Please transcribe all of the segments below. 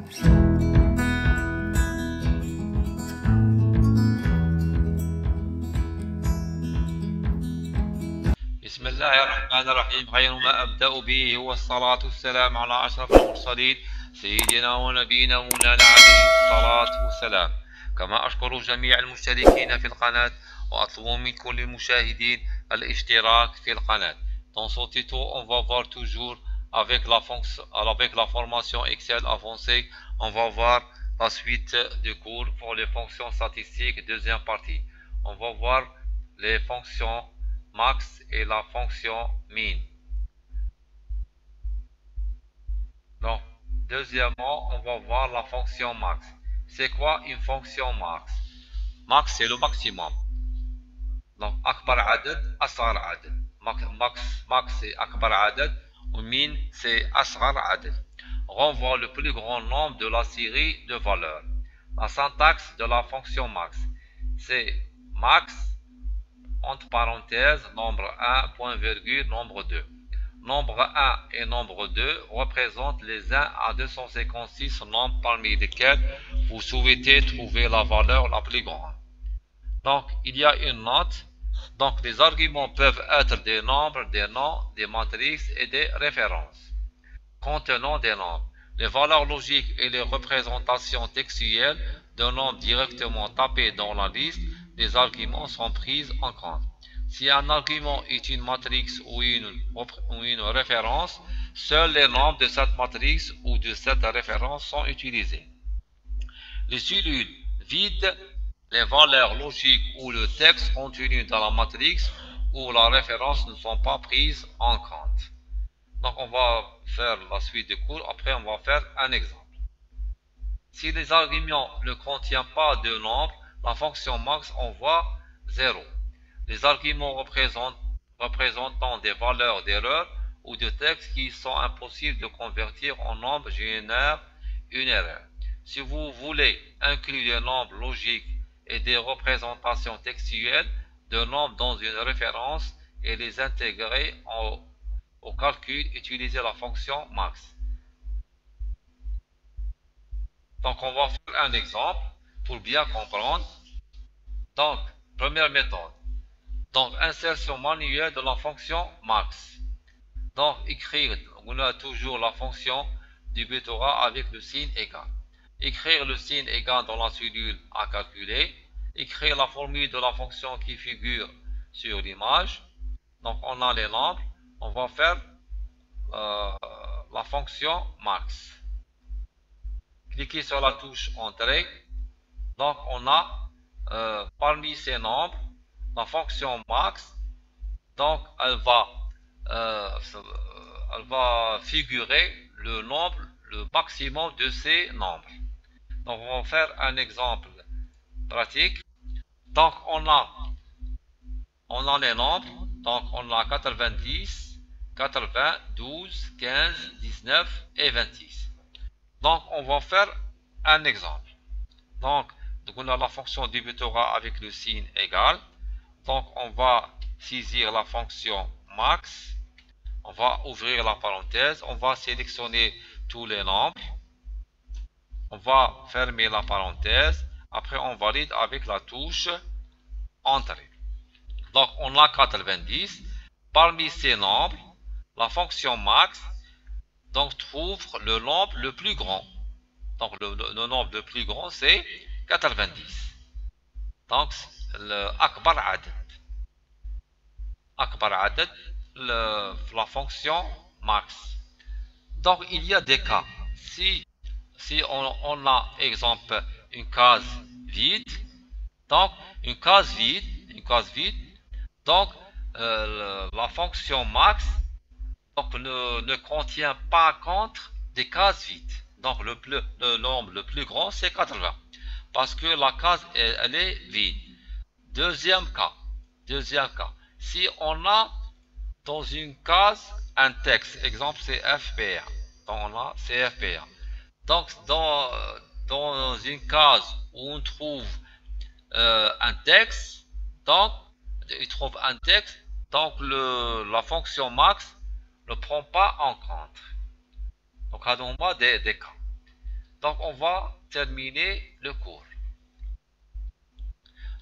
بسم الله الرحمن الرحيم. خير ما أبدأ به هو الصلاة والسلام على أشرف المرسلين سيدنا ونبينا مولانا عليه الصلاة والسلام. كما أشكر جميع المشتركين في القناة وأطلب من كل المشاهدين الاشتراك في القناة. Dans ce tuto, on va voir toujours avec la formation Excel avancée, on va voir la suite du cours pour les fonctions statistiques, deuxième partie. On va voir les fonctions max et la fonction min. Donc, deuxièmement, on va voir la fonction max. C'est quoi une fonction max? Max, c'est le maximum. Donc, akbar adad, asghar adad. Max, c'est akbar adad, ou min, c'est asghar adad. Renvoie le plus grand nombre de la série de valeurs. La syntaxe de la fonction max, c'est max, entre parenthèses, nombre 1, point virgule, nombre 2. Nombre 1 et nombre 2 représentent les 1 à 256 nombres parmi lesquels vous souhaitez trouver la valeur la plus grande. Donc, il y a une note. Donc, les arguments peuvent être des nombres, des noms, des matrices et des références contenant des nombres. Les valeurs logiques et les représentations textuelles d'un nombre directement tapé dans la liste des arguments sont prises en compte. Si un argument est une matrice ou une référence, seuls les nombres de cette matrice ou de cette référence sont utilisés. Les cellules vides, les valeurs logiques ou le texte contenu dans la matrice ou la référence ne sont pas prises en compte. Donc on va faire la suite du cours, après on va faire un exemple. Si les arguments ne contiennent pas de nombre, la fonction max envoie 0. Les arguments représentant des valeurs d'erreur ou de texte qui sont impossibles de convertir en nombre génèrent une erreur. Si vous voulez inclure des nombres logiques et des représentations textuelles de nombres dans une référence et les intégrer au calcul, utilisez la fonction max. Donc on va faire un exemple pour bien comprendre. Donc, première méthode. Donc, insertion manuelle de la fonction max. Donc, écrire, on a toujours la fonction du butorat avec le signe égal. Écrire le signe égal dans la cellule à calculer. Écrire la formule de la fonction qui figure sur l'image. Donc, on a les nombres. On va faire la fonction max. Cliquez sur la touche entrée. Donc, on a parmi ces nombres la fonction max. Donc, elle va figurer le nombre, le maximum de ces nombres. Donc, on va faire un exemple pratique. Donc, on a les nombres. Donc, on a 90, 80, 12, 15, 19 et 26. Donc, on va faire un exemple. Donc, on a la fonction du butorat avec le signe égal. Donc, on va saisir la fonction max. On va ouvrir la parenthèse. On va sélectionner tous les nombres. On va fermer la parenthèse. Après, on valide avec la touche entrée. Donc, on a 90. Parmi ces nombres, la fonction max donc trouve le nombre le plus grand. Donc, le nombre le plus grand, c'est 90. Donc, le akbar adad. Akbar adad, la fonction max. Donc, il y a des cas. Si on a, exemple, une case vide, donc, une case vide, donc, la fonction max donc, ne contient pas compte des cases vides. Donc, le nombre le plus grand, c'est 80. Parce que la case, elle est vide. Deuxième cas. Si on a dans une case un texte, exemple, c'est FPA. Donc, on a CFPA. Donc, dans une case où on trouve un texte, donc, la fonction max ne prend pas en compte. Donc, à des cas. Donc on va terminer le cours.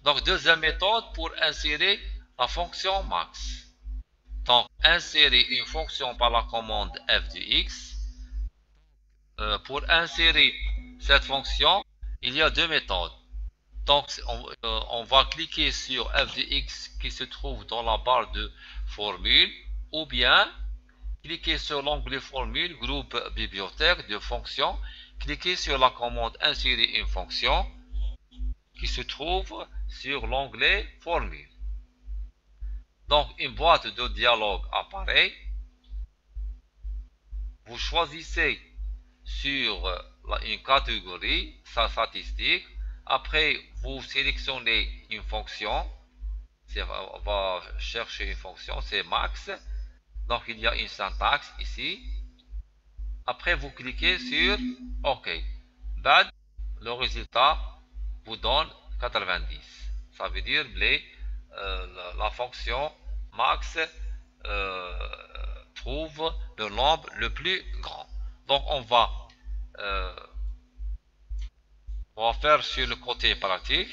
Donc deuxième méthode pour insérer la fonction max. Donc insérer une fonction par la commande f de x. Pour insérer cette fonction, il y a deux méthodes. Donc on va cliquer sur f de x qui se trouve dans la barre de formule, ou bien cliquez sur l'onglet formule, groupe bibliothèque de fonctions, cliquez sur la commande insérer une fonction qui se trouve sur l'onglet formule. Donc une boîte de dialogue apparaît. Vous choisissez sur une catégorie, sa statistique. Après, vous sélectionnez une fonction. On va chercher une fonction, c'est max. Donc il y a une syntaxe ici. Après, vous cliquez sur OK. Bad, le résultat vous donne 90. Ça veut dire la fonction max trouve le nombre le plus grand. Donc on va faire sur le côté pratique.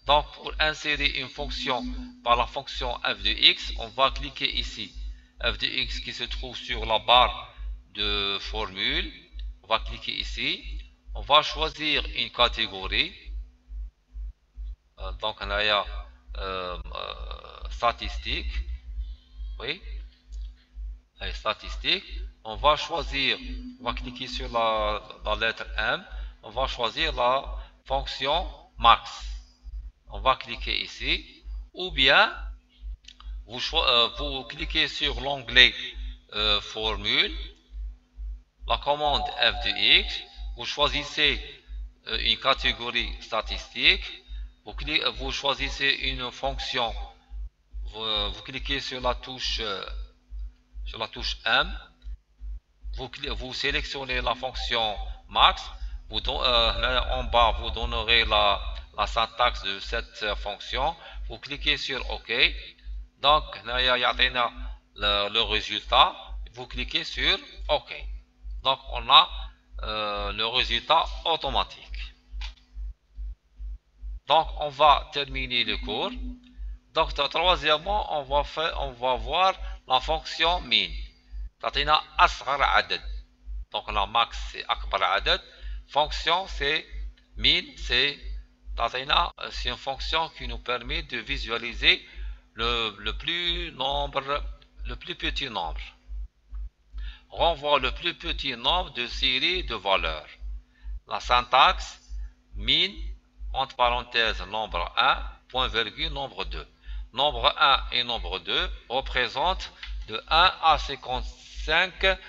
Donc pour insérer une fonction par la fonction f de x, on va cliquer ici. F de x qui se trouve sur la barre de formule. On va cliquer ici. On va choisir une catégorie. Donc on a statistique. Oui. Statistique. On va choisir, on va cliquer sur la lettre M. On va choisir la fonction max. On va cliquer ici. Ou bien, vous cliquez sur l'onglet formule, la commande f de x. Vous choisissez une catégorie statistique. Vous choisissez une fonction. Vous cliquez sur la touche M. Vous sélectionnez la fonction max. En bas, vous donnerez la syntaxe de cette fonction. Vous cliquez sur OK. Donc, le résultat. Vous cliquez sur OK. Donc, on a le résultat automatique. Donc, on va terminer le cours. Donc, troisièmement, on va voir la fonction min. تعطينا أصغر عدد. Donc la max c'est أكبر عدد. Fonction c'est min, c'est une fonction qui nous permet de visualiser le plus petit nombre. Renvoie le plus petit nombre de séries de valeurs. La syntaxe min entre parenthèses nombre 1 point virgule nombre 2. Nombre 1 et nombre 2 représentent de 1 à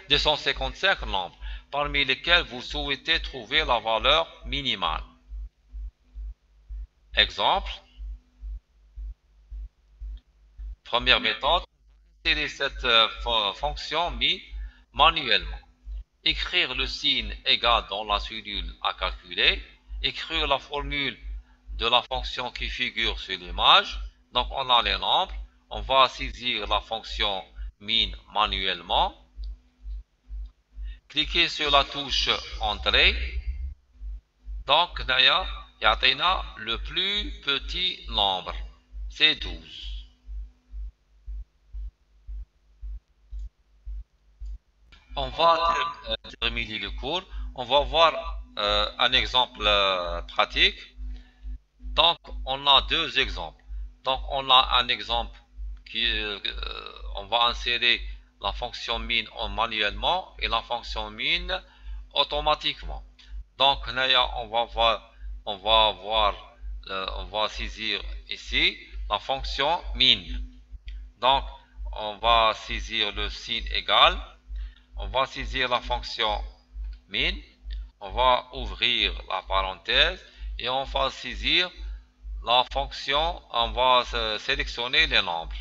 255 nombres, parmi lesquels vous souhaitez trouver la valeur minimale. Exemple. Première méthode, insérer cette fonction min manuellement. Écrire le signe égal dans la cellule à calculer. Écrire la formule de la fonction qui figure sur l'image. Donc on a les nombres. On va saisir la fonction min manuellement. Cliquez sur la touche Entrée. Donc, il y a le plus petit nombre, c'est 12. On va terminer le cours. On va voir un exemple pratique. Donc, on a deux exemples. Donc, on a un exemple qui on va insérer la fonction min manuellement et la fonction min automatiquement. Donc on va saisir ici la fonction min. Donc on va saisir le signe égal. On va saisir la fonction min. On va ouvrir la parenthèse et on va saisir la fonction. On va sélectionner les nombres.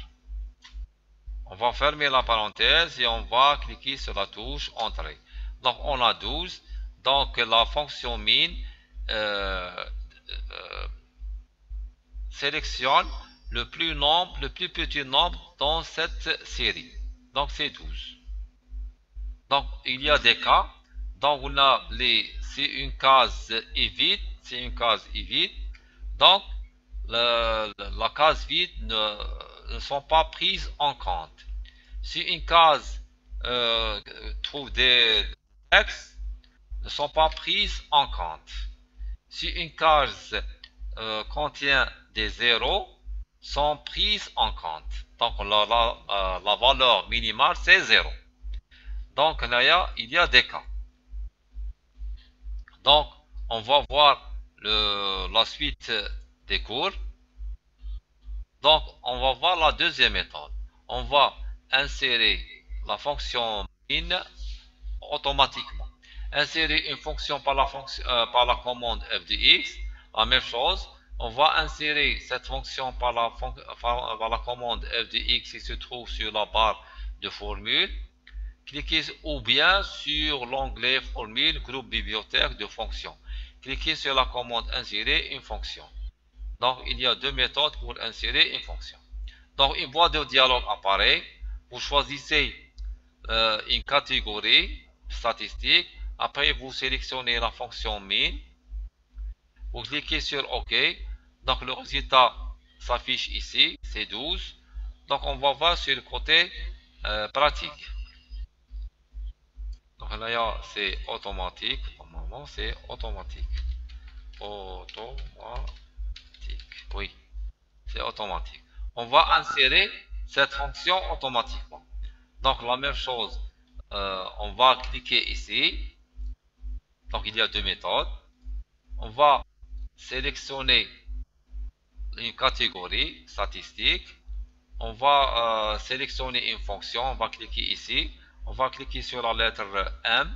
On va fermer la parenthèse et on va cliquer sur la touche Entrée. Donc on a 12. Donc la fonction min sélectionne le plus petit nombre dans cette série. Donc c'est 12. Donc il y a des cas. Donc on a les si une case est vide, donc la case vide ne sont pas prises en compte. Si une case trouve des textes, ne sont pas prises en compte. Si une case contient des zéros, sont prises en compte. Donc la valeur minimale c'est 0. Donc là, il y a des cas. Donc on va voir la suite des cours. Donc on va voir la deuxième méthode. On va insérer la fonction min automatiquement. Insérer une fonction par la commande f de x, la même chose. On va insérer cette fonction par la commande f de x qui se trouve sur la barre de formule. Cliquez ou bien sur l'onglet formule groupe bibliothèque de fonctions. Cliquez sur la commande insérer une fonction. Donc il y a deux méthodes pour insérer une fonction. Donc une boîte de dialogue apparaît. Vous choisissez une catégorie statistique. Après vous sélectionnez la fonction min. Vous cliquez sur OK. Donc le résultat s'affiche ici, c'est 12. Donc on va voir sur le côté pratique. Donc là c'est automatique. Normalement c'est automatique. Oui, c'est automatique. On va insérer cette fonction automatiquement. Donc la même chose, on va cliquer ici. Donc il y a deux méthodes. On va sélectionner une catégorie statistique. On va sélectionner une fonction. On va cliquer ici. On va cliquer sur la lettre M.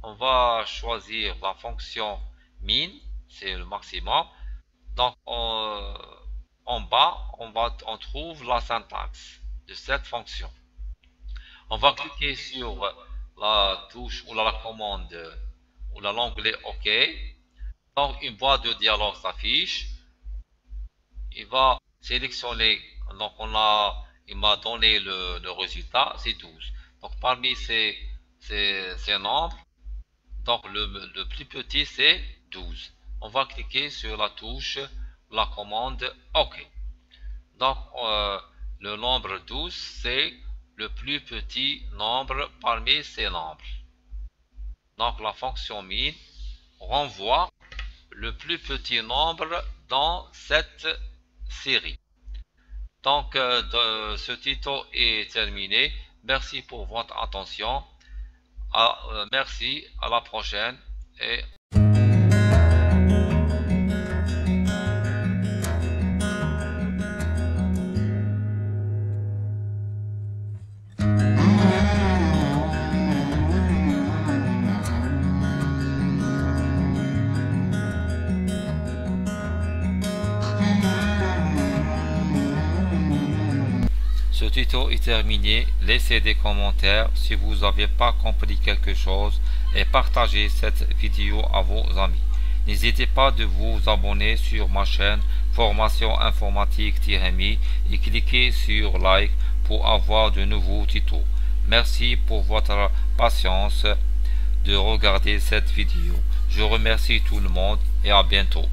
On va choisir la fonction min, c'est le maximum. Donc en bas, on trouve la syntaxe de cette fonction. On va cliquer sur la touche ou la commande ou l'onglet OK. Donc une boîte de dialogue s'affiche. Il va sélectionner. Donc il m'a donné le résultat, c'est 12. Donc parmi ces nombres, donc le plus petit c'est 12. On va cliquer sur la touche, la commande OK. Donc le nombre 12 c'est le plus petit nombre parmi ces nombres. Donc la fonction min renvoie le plus petit nombre dans cette série. Donc ce tuto est terminé. Merci pour votre attention. Merci, à la prochaine et ce tuto est terminé. Laissez des commentaires si vous n'avez pas compris quelque chose et partagez cette vidéo à vos amis. N'hésitez pas de vous abonner sur ma chaîne Formation Informatique-MI et cliquez sur like pour avoir de nouveaux tutos. Merci pour votre patience de regarder cette vidéo. Je remercie tout le monde et à bientôt.